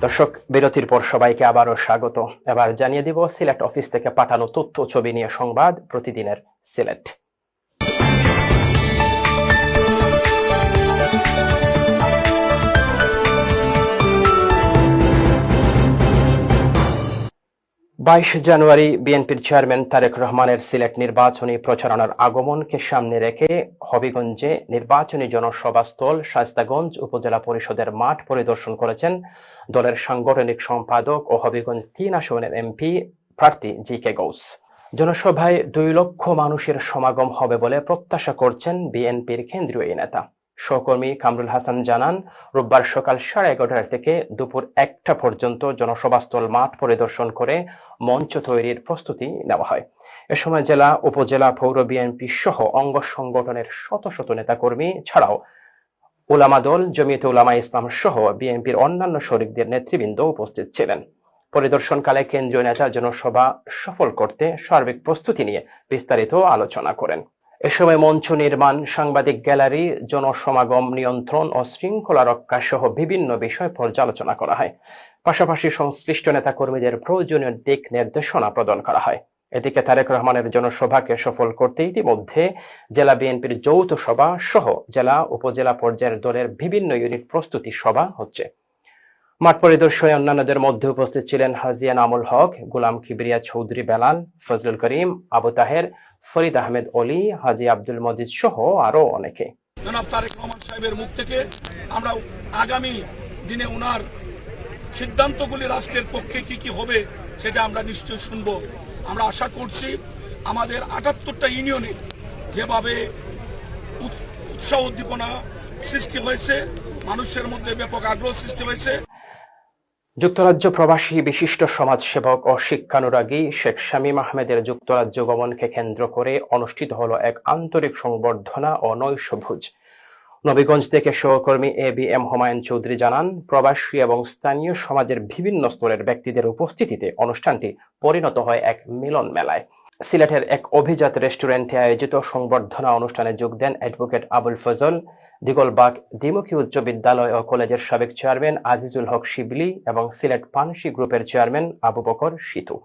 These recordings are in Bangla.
দর্শক, বিরতির পর সবাইকে আবারও স্বাগত। এবার জানিয়ে দিব সিলেট অফিস থেকে পাঠানো তথ্য ছবি নিয়ে সংবাদ প্রতিদিনের সিলেট। জানুয়ারি বিএনপির চেয়ারম্যান তারেক রহমানের সিলেট নির্বাচনী প্রচারণার আগমনকে সামনে রেখে হবিগঞ্জে নির্বাচনী জনসভাস্থল শায়েস্তাগঞ্জ উপজেলা পরিষদের মাঠ পরিদর্শন করেছেন দলের সাংগঠনিক সম্পাদক ও হবিগঞ্জ ৩ আসনের এমপি প্রার্থী জি.কে. গৌস। জনসভায় ২ লক্ষ মানুষের সমাগম হবে বলে প্রত্যাশা করছেন বিএনপির কেন্দ্রীয় এই নেতা। সহকর্মী কামরুল হাসান জানান, রোববার সকাল 11:30 থেকে দুপুর 1টা পর্যন্ত জনসভাস্থল মাঠ পরিদর্শন করে মঞ্চ তৈরির প্রস্তুতি নেওয়া হয়। এ সময় জেলা, উপজেলা, পৌর বিএনপি সহ অঙ্গ সংগঠনের শত শত নেতাকর্মী ছাড়াও উলামা দল, জমিয়তে উলামা ইসলাম সহ বিএনপির অন্যান্য শরিকদের নেতৃবৃন্দ উপস্থিত ছিলেন। পরিদর্শনকালে কেন্দ্রীয় নেতা জনসভা সফল করতে সার্বিক প্রস্তুতি নিয়ে বিস্তারিত আলোচনা করেন। এ সময় মঞ্চ নির্মাণ, সাংবাদিক গ্যালারি, জনসমাগম নিয়ন্ত্রণ ও শৃঙ্খলা রক্ষা সহ বিভিন্ন বিষয় পর্যালোচনা করা হয়। পাশাপাশি সংশ্লিষ্ট নেতাকর্মীদের প্রয়োজনীয় দিক নির্দেশনা প্রদান করা হয়। এদিকে তারেক রহমানের জনসভাকে সফল করতে ইতিমধ্যে জেলা বিএনপির যৌথ সভা সহ জেলা, উপজেলা পর্যায়ের দলের বিভিন্ন ইউনিট প্রস্তুতি সভা হচ্ছে। মাঠ পরিদর্শনে অন্যান্যদের মধ্যে উপস্থিত ছিলেন হাজী এনামুল হক, গোলাম কিবরিয়া চৌধুরী বেলাল, ফজলুল করিম, আবু তাহের, ফরিদ আহমেদ অলি, হাজী আব্দুল মজিদ সহ আরো অনেকে। জনাব তারেক রহমান সাহেবের মুখ থেকে আমরা আগামী দিনে উনার সিদ্ধান্তগুলি রাষ্ট্রের পক্ষে কি হবে সেটা আমরা নিশ্চয়ই শুনবো। আমরা আশা করছি আমাদের ৭৮টা ইউনিয়নে যেভাবে উৎসাহ উদ্দীপনা সৃষ্টি হয়েছে, মানুষের মধ্যে ব্যাপক আগ্রহ সৃষ্টি হয়েছে। যুক্তরাজ্য প্রবাসী বিশিষ্ট সমাজসেবক ও শিক্ষানুরাগী শেখ শামীম আহমেদের যুক্তরাজ্য গমনকে কেন্দ্র করে অনুষ্ঠিত হলো এক আন্তরিক সংবর্ধনা ও নৈশভোজ। নবীগঞ্জ থেকে সহকর্মী এ.বি.এম. হুমায়ুন চৌধুরী জানান, প্রবাসী এবং স্থানীয় সমাজের বিভিন্ন স্তরের ব্যক্তিদের উপস্থিতিতে অনুষ্ঠানটি পরিণত হয় এক মিলন মেলায়। সিলেটের এক অভিজাত রেস্টুরেন্টে আয়োজিত সংবর্ধনা অনুষ্ঠানে যোগ দেন অ্যাডভোকেট আবুল ফজল, দিগলবাগ দ্বিমুখী উচ্চ বিদ্যালয় ও কলেজের সাবেক চেয়ারম্যান আজিজুল হক শিবলি এবং সিলেট পানসি গ্রুপের চেয়ারম্যান আবু বকর শিতু।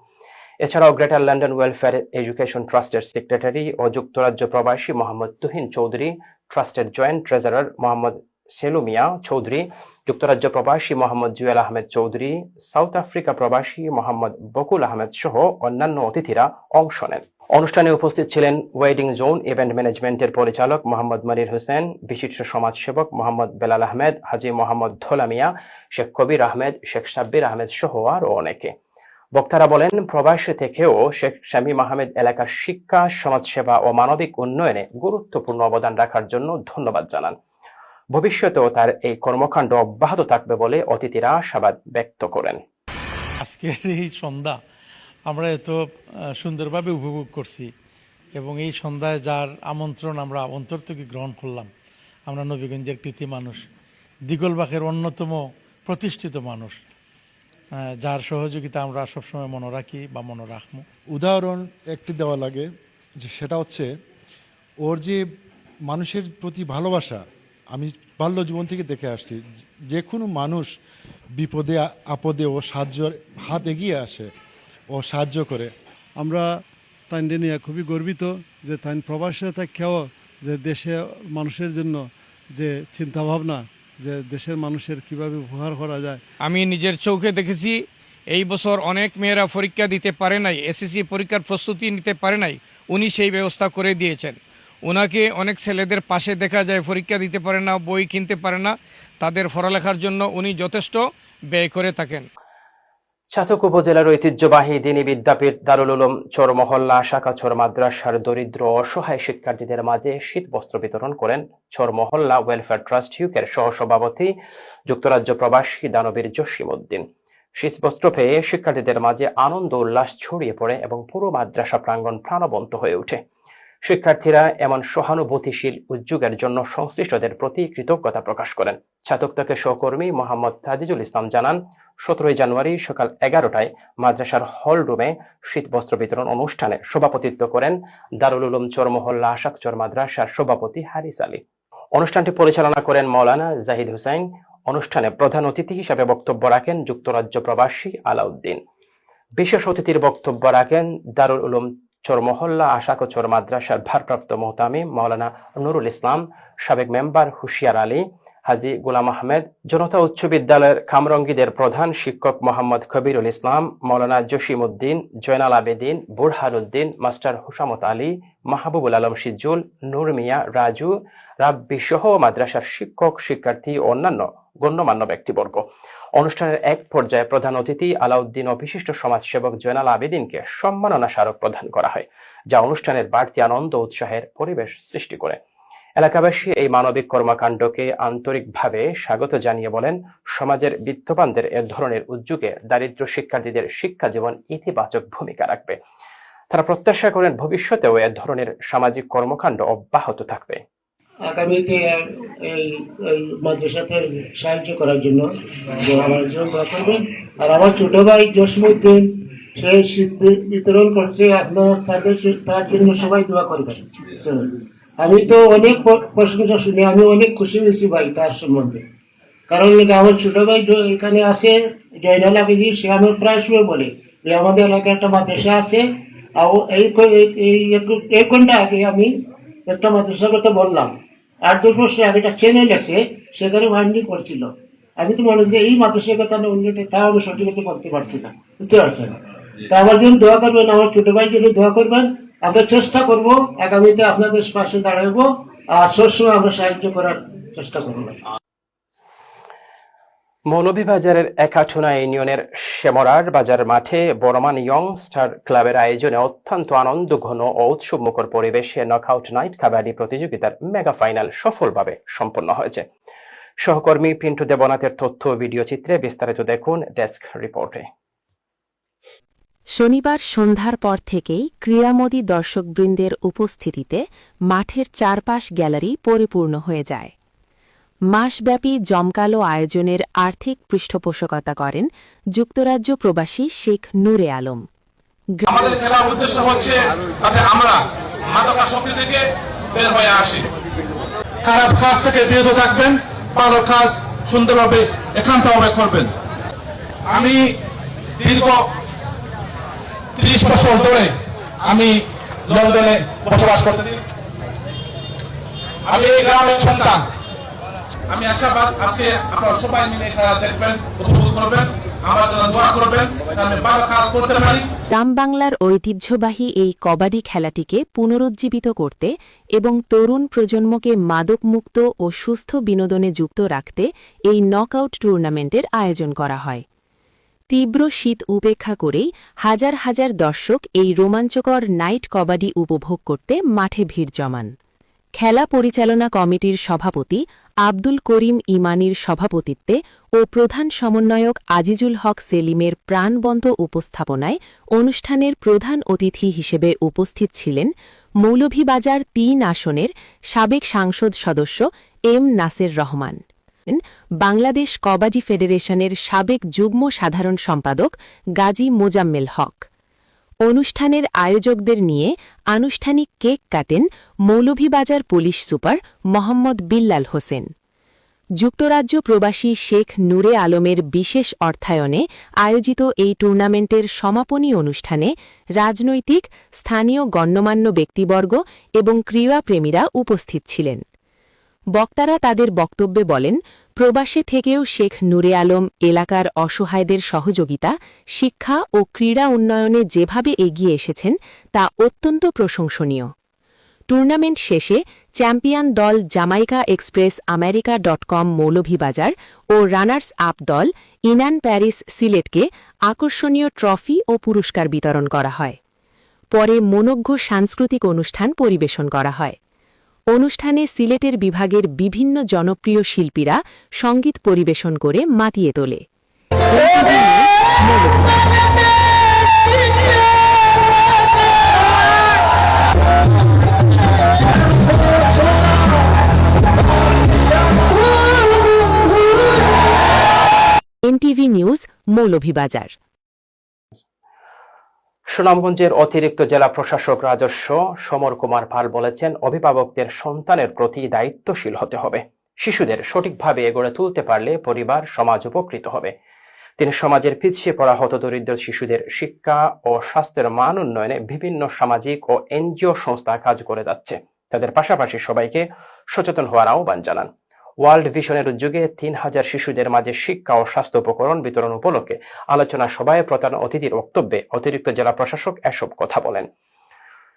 এছাড়াও গ্রেটার লন্ডন ওয়েলফেয়ার এডুকেশন ট্রাস্টের সেক্রেটারি ও যুক্তরাজ্য প্রবাসী মোহাম্মদ তুহিন চৌধুরী, ট্রাস্টের জয়েন্ট ট্রেজারার মোহাম্মদ সেলুমিয়া চৌধুরী, যুক্তরাজ্য প্রবাসী মোহাম্মদ জুয়েল আহমেদ চৌধুরী, সাউথ আফ্রিকা প্রবাসী মোহাম্মদ বকুল আহমেদ সহ অন্যান্য অতিথিরা অংশ নেন। অনুষ্ঠানে উপস্থিত ছিলেন ওয়েডিং জোন ইভেন্ট ম্যানেজমেন্টের পরিচালক মোহাম্মদ মনির হোসেন, বিশিষ্ট সমাজসেবক মোহাম্মদ বেলাল আহমেদ, হাজী মোহাম্মদ ধোলামিয়া, শেখ কবির আহমেদ, শেখ সাব্বির আহমেদ সহ আরো অনেকে। বক্তারা বলেন, প্রবাসী থেকেও শেখ শামীম আহমেদ এলাকার শিক্ষা, সমাজসেবা ও মানবিক উন্নয়নে গুরুত্বপূর্ণ অবদান রাখার জন্য ধন্যবাদ জানান। ভবিষ্যতেও তার এই কর্মকাণ্ড অব্যাহত থাকবে বলে অতিথিরা আশাবাদ ব্যক্ত করেন। আজকের এই সন্ধ্যা আমরা এত সুন্দরভাবে উপভোগ করছি এবং এই সন্ধ্যায় যার আমন্ত্রণ আমরা অন্তর থেকে গ্রহণ করলাম, আমরা নবীগঞ্জের কৃতি মানুষ, দিগলবাগের অন্যতম প্রতিষ্ঠিত মানুষ, যার সহযোগিতা আমরা সবসময় মনে রাখি বা মনে রাখবো। উদাহরণ একটি দেওয়া লাগে, যে সেটা হচ্ছে ওর যে মানুষের প্রতি ভালোবাসা। আমি বাল্য জীবন থেকে দেখে আসছি, যে কোনো মানুষ বিপদে আপদে ও সাহায্যের হাত এগিয়ে আসে, ও সাহায্য করে। আমরা তাইনকে নিয়ে খুবই গর্বিত যে তাইন প্রবাসে থাকেও যে দেশে মানুষের জন্য যে চিন্তাভাবনা, যে দেশের মানুষের কিভাবে উপকার করা যায়। আমি নিজের চোখে দেখেছি এই বছর অনেক মেয়েরা পরীক্ষা দিতে পারে নাই, এসএসসি পরীক্ষার প্রস্তুতি নিতে পারে নাই, উনি সেই ব্যবস্থা করে দিয়েছেন। ওনাকে অনেক ছেলেদের পাশে দেখা যায় পরীক্ষা দিতে পারে না, বই কিনতে পারে না, তাদের পড়ালেখার জন্য উনি যথেষ্ট ব্যয় করে থাকেন। চাতক উপজেলার ঐতিহ্যবাহী দ্বীনী বিদ্যাপীঠ দারুল উলুম চরমহল্লা শাখাচর মাদ্রাসার দরিদ্র অসহায় শিক্ষার্থীদের মাঝে শীত বস্ত্র বিতরণ করেন চরমহল্লা ওয়েলফেয়ার ট্রাস্ট ইউকের সহসভাপতি যুক্তরাজ্য প্রবাসী দানবীর জসিম উদ্দিন। শীত বস্ত্র পেয়ে শিক্ষার্থীদের মাঝে আনন্দ উল্লাস ছড়িয়ে পড়ে এবং পুরো মাদ্রাসা প্রাঙ্গণ প্রাণবন্ত হয়ে ওঠে। শিক্ষার্থীরা এমন সহানুভূতিশীল উদ্যোগের জন্য সংশ্লিষ্টদের প্রতি কৃতজ্ঞতা প্রকাশ করেন। চাতক থেকে সহকর্মী মোহাম্মদ তাজিজুল ইসলাম জানান, 17 জানুয়ারি সকাল 11টায় মাদ্রাসার হল রুমে শীত বস্ত্র বিতরণ অনুষ্ঠানে সভাপতিত্ব করেন দারুল উলুম চরমহল্লা শাখাচর মাদ্রাসার সভাপতি হারিস আলী। অনুষ্ঠানটি পরিচালনা করেন মাওলানা জাহিদ হুসাইন, অনুষ্ঠানে প্রধান অতিথি হিসেবে বক্তব্য রাখেন যুক্তরাজ্য প্রবাসী আলাউদ্দিন। বিশেষ অতিথির বক্তব্য রাখেন দারুল উলুম চরমহল্লা আশাকোচর মাদ্রাসার ভারপ্রাপ্ত মোহতামিম মাওলানা নুরুল ইসলাম, সাবেক মেম্বার হুশিয়ার আলী, হাজী গোলাম আহমেদ, জনতা উচ্চ বিদ্যালয়ের খামরঙ্গীদের প্রধান শিক্ষক মোহাম্মদ কবিরুল ইসলাম, মাওলানা জসিম উদ্দিন, জয়নাল আবেদিন, বুরহানুদ্দিন, মাস্টার হুসামত আলী, মাহবুবুল আলম সিজ্জুল, নূর মিয়া, রাজু, রাব্বি সহ মাদ্রাসার শিক্ষক, শিক্ষার্থী ও অন্যান্য গণ্যমান্য ব্যক্তিবর্গ। অনুষ্ঠানের এক পর্যায়ে প্রধান অতিথি আলাউদ্দিন ও বিশিষ্ট সমাজসেবক জয়নাল আবেদিনকে সম্মাননা স্মারক প্রদান করা হয়, যা অনুষ্ঠানের বাড়তি আনন্দ ও উৎসাহের পরিবেশ সৃষ্টি করে। এলাকাবাসী এই মানবিক কর্মকাণ্ডকে আন্তরিকভাবে স্বাগত জানিয়ে বলেন, সমাজের বিত্তবানদের এ ধরনের উদ্যোগে দারিদ্র শিক্ষার্থীদের শিক্ষা জীবন ইতিবাচক ভূমিকা রাখবে। তারা প্রত্যাশা করেন ভবিষ্যতেও এ ধরনের সামাজিক কর্মকাণ্ড অব্যাহত থাকবে। আগামীতে এই মাদ্রাসাতে সাহায্য করার জন্য আমার জন্য দোয়া করবেন। আর আমার ছোট ভাই জসিমউদ্দিন সেই শীত বিতরণ করছে, আপনার তার জন্য সবাই দোয়া করবেন। আমি তো অনেক প্রশংসা শুনে আমি অনেক খুশি হয়েছি ভাই তার সম্বন্ধে, কারণ আমার ছোট ভাই এখানে আছে জয়নাল আবেদী, সে আমি প্রায় সময় বলে যে আমাদের এলাকায় একটা মাদ্রাসা আছে। এক ঘন্টা আগে আমি একটা মাদ্রাসার কথা বললাম, 8-10 বছর আগে একটা চ্যানেল আছে, সেখানে ওয়াইন্ডিং করছিল। আমি তো মনে করি এই মাদ্রাসার কথা অন্যটা, তাও আমি সঠিক বলতে পারছি না, বুঝতে পারছেন। তা আমার জন্য দোয়া করবেন, আমার ছোট ভাই জন্য দোয়া করবেন। আমরা চেষ্টা করব আগামীতে আপনাদের পাশে দাঁড়াবো, আর সবসময় আমরা সাহায্য করার চেষ্টা করবো। মৌলভীবাজারের একাঠুনা ইউনিয়নের শ্যামরার বাজার মাঠে বর্মান ইয়ং স্টার ক্লাবের আয়োজনে অত্যন্ত আনন্দ ঘন ও উৎসব মুখর পরিবেশে নকআউট নাইট কাবাডি প্রতিযোগিতার মেগা ফাইনাল সফলভাবে সম্পন্ন হয়েছে। সহকর্মী পিন্টু দেবনাথের তথ্য ও ভিডিও চিত্রে বিস্তারিত দেখুন ডেস্ক রিপোর্টে। শনিবার সন্ধ্যার পর থেকেই ক্রীড়ামোদী দর্শকবৃন্দের উপস্থিতিতে মাঠের চারপাশ গ্যালারি পরিপূর্ণ হয়ে যায়। মাসব্যাপী জমকালো আয়োজনের আর্থিক পৃষ্ঠপোষকতা করেন যুক্তরাজ্য প্রবাসী শেখ নূরে আলম। আমাদের খেলার উদ্দেশ্য হচ্ছে যাতে আমরা মাদকাসক্তি থেকে বের হয়ে আসি। খারাপ কাজ থেকে বিরত থাকবেন, ভালো কাজ সুন্দরভাবে একান্তভাবে করবেন। আমি দীর্ঘ 30 বছর ধরে আমি লন্ডনে বসবাস করতেছি। আমি এই গ্রামের সন্তান। আমি আশাবাদ আজকে আপনারা সবাই মিলে খেলা দেখবেন, উপভোগ করবেন, আমার জন্য দোয়া করবেন, আমি ভালো কাজ করতে পারি। গ্রাম বাংলার ঐতিহ্যবাহী এই কবাডি খেলাটিকে পুনরুজ্জীবিত করতে এবং তরুণ প্রজন্মকে মাদকমুক্ত ও সুস্থ বিনোদনে যুক্ত রাখতে এই নকআউট টুর্নামেন্টের আয়োজন করা হয়। তীব্র শীত উপেক্ষা করেই হাজার হাজার দর্শক এই রোমাঞ্চকর নাইট কবাডি উপভোগ করতে মাঠে ভিড় জমান। খেলা পরিচালনা কমিটির সভাপতি আব্দুল করিম ইমানির সভাপতিত্বে ও প্রধান সমন্বয়ক আজিজুল হক সেলিমের প্রাণবন্ত উপস্থাপনায় অনুষ্ঠানের প্রধান অতিথি হিসেবে উপস্থিত ছিলেন মৌলভীবাজার ৩ আসনের সাবেক সংসদ সদস্য এম নাসের রহমান, বাংলাদেশ কবাডি ফেডারেশনের সাবেক যুগ্ম সাধারণ সম্পাদক গাজী মোজাম্মেল হক। অনুষ্ঠানের আয়োজকদের নিয়ে আনুষ্ঠানিক কেক কাটেন মৌলভীবাজার পুলিশ সুপার মোহাম্মদ বিল্লাল হোসেন। যুক্তরাজ্য প্রবাসী শেখ নূরে আলমের বিশেষ অর্থায়নে আয়োজিত এই টুর্নামেন্টের সমাপনী অনুষ্ঠানে রাজনৈতিক, স্থানীয় গণ্যমান্য ব্যক্তিবর্গ এবং ক্রীড়াপ্রেমীরা উপস্থিত ছিলেন। বক্তারা তাদের বক্তব্যে বলেন, প্রবাসে থেকেও শেখ নূরে আলম এলাকার অসহায়দের সহযোগিতা, শিক্ষা ও ক্রীড়া উন্নয়নে যেভাবে এগিয়ে এসেছেন তা অত্যন্ত প্রশংসনীয়। টুর্নামেন্ট শেষে চ্যাম্পিয়ন দল জামাইকা এক্সপ্রেস আমেরিকা.com মৌলভীবাজার ও রানার্স আপ দল ইনান প্যারিস সিলেটকে আকর্ষণীয় ট্রফি ও পুরস্কার বিতরণ করা হয়। পরে মনোজ্ঞ সাংস্কৃতিক অনুষ্ঠান পরিবেশন করা হয়। অনুষ্ঠানে সিলেটের বিভাগের বিভিন্ন জনপ্রিয় শিল্পীরা সঙ্গীত পরিবেশন করে মাতিয়ে তোলে। NTV news, Moulvibazar. সুনামগঞ্জের অতিরিক্ত জেলা প্রশাসক রাজস্ব সমর কুমার পাল বলেছেন, অভিভাবকদের সন্তানের প্রতি দায়িত্বশীল হতে হবে শিশুদের সঠিকভাবে গড়ে তুলতে পারলে পরিবার সমাজ উপকৃত হবে। তিনি সমাজের পিছিয়ে পড়া হতদরিদ্র শিশুদের শিক্ষা ও স্বাস্থ্যের মান উন্নয়নে বিভিন্ন সামাজিক ও এনজিও সংস্থা কাজ করে যাচ্ছে। তাদের পাশাপাশি সবাইকে সচেতন হওয়ার আহ্বান জানান। ওয়ার্ল্ড ভিশনের উদ্যোগে 3000 শিশুদের মাঝে শিক্ষা ও স্বাস্থ্য উপকরণ বিতরণ উপলক্ষে আলোচনা সভায় প্রধান অতিথির বক্তব্যে অতিরিক্ত জেলা প্রশাসক এসব কথা বলেন।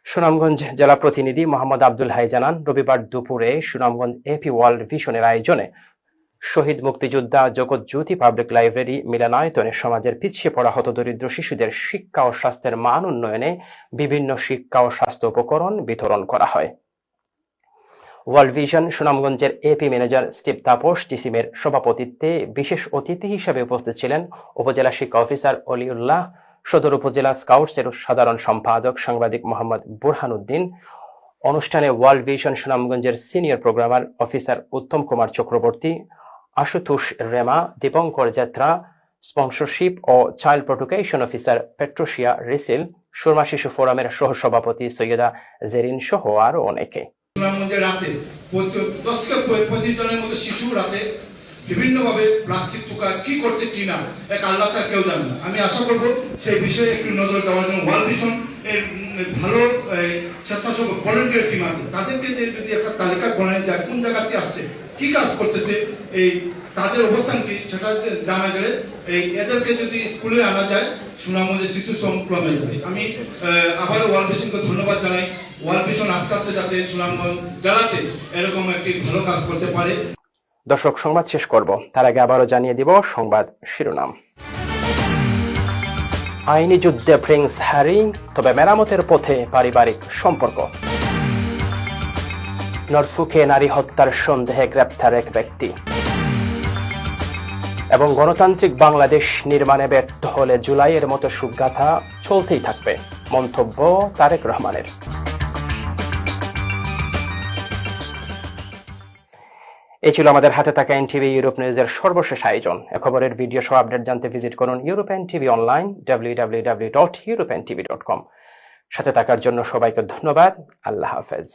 সুনামগঞ্জ জেলা প্রতিনিধি মোহাম্মদ আব্দুল হাই জানান, রবিবার দুপুরে সুনামগঞ্জ এপি ওয়ার্ল্ড ভিশনের আয়োজনে শহীদ মুক্তিযোদ্ধা জগৎ জ্যোতি পাবলিক লাইব্রেরি মিলনায়তনে সমাজের পিছিয়ে পড়া হতদরিদ্র শিশুদের শিক্ষা ও স্বাস্থ্যের মান উন্নয়নে বিভিন্ন শিক্ষা ও স্বাস্থ্য উপকরণ বিতরণ করা হয়। ওয়ার্ল্ড ভিশন সুনামগঞ্জের এপি ম্যানেজার স্টিভ তাপস জিসিমের সভাপতিত্বে বিশেষ অতিথি হিসেবে উপস্থিত ছিলেন উপজেলা শিক্ষা অফিসার অলিউল্লাহ, সদর উপজেলা স্কাউটসের সাধারণ সম্পাদক সাংবাদিক মোহাম্মদ বুরহানুদ্দিন। অনুষ্ঠানে ওয়ার্ল্ড ভিশন সুনামগঞ্জের senior programmer officer Uttam Kumar Chakraborty, Ashutosh Rema, Dipankar যাত্রা, স্পন্সরশিপ ও চাইল্ড প্রোটেকশন অফিসার পেট্রোশিয়া রিসিল, সুরমা শিশু ফোরামের সহসভাপতি সৈয়দা জেরিন সহ আরো অনেকে। সুনামগঞ্জের রাতে 10 থেকে 25 জনের মতো শিশু রাতে বিভিন্নভাবে প্লাস্টিক পোকা কি করছে কিনা এক আল্লাহ তার কেউ জানে না। আমি আশা করব সেই বিষয়ে একটু নজর দেওয়ার জন্য ওয়ার্ল্ড ভিশন এর ভালো স্বেচ্ছাসেবক ভলেন্টিয়ার টিম আছে, তাদেরকে যদি একটা তালিকা বানানো যায় কোন জায়গাতে আসছে, কি কাজ করতেছে, এই তাদের অবস্থান কি সেটা জানা গেলে এই এদেরকে যদি স্কুলে আনা যায় সুনামগঞ্জের শিশু সংক্রমণ হবে। আমি আবারও ওয়ার্ল্ড ভিশনকে ধন্যবাদ জানাই। ওয়ার্ল্ড ভিশন আস্তে আস্তে যাতে সুনামগঞ্জ জেলাতে এরকম একটি ভালো কাজ করতে পারে। দর্শক, সংবাদ শেষ করব, তার আগে আবারও জানিয়ে দিব সংবাদ শিরোনাম। আইনি যুদ্ধে প্রিন্স হ্যারি, তবে মেরামতের পথে পারিবারিক সম্পর্ক। নরফুকে নারী হত্যার সন্দেহে গ্রেপ্তার এক ব্যক্তি। এবং গণতান্ত্রিক বাংলাদেশ নির্মাণে ব্যর্থ হলে জুলাইয়ের মতো সুগাথা চলতেই থাকবে, মন্তব্য তারেক রহমানের। এই ছিল আমাদের হাতে থাকা এনটিভি ইউরোপ নিউজের সর্বশেষ আয়োজন। এ খবরের ভিডিও সহ আপডেট জানতে ভিজিট করুন ইউরোপিয়ান টিভি অনলাইন www.europeantv.com। সাথে থাকার জন্য সবাইকে ধন্যবাদ। আল্লাহ হাফেজ।